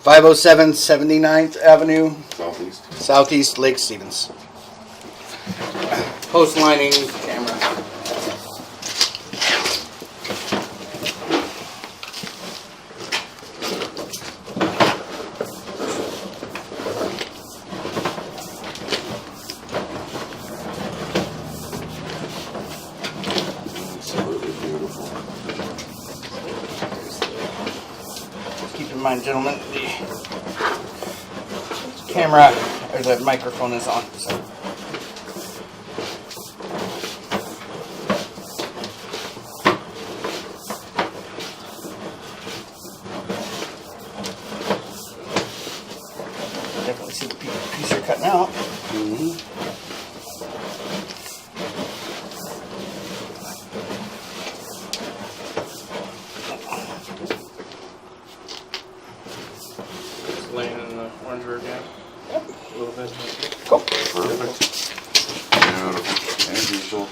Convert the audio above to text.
507 79th Avenue, Southeast. Southeast Lake Stevens. Post lining camera. Absolutely beautiful. Keep in mind, gentlemen, the camera or the microphone is on. So. Definitely see the piece you're cutting out. It's laying in the Orangeburg, yeah. Yep. A little bit. Cool. Perfect. Beautiful. As usual.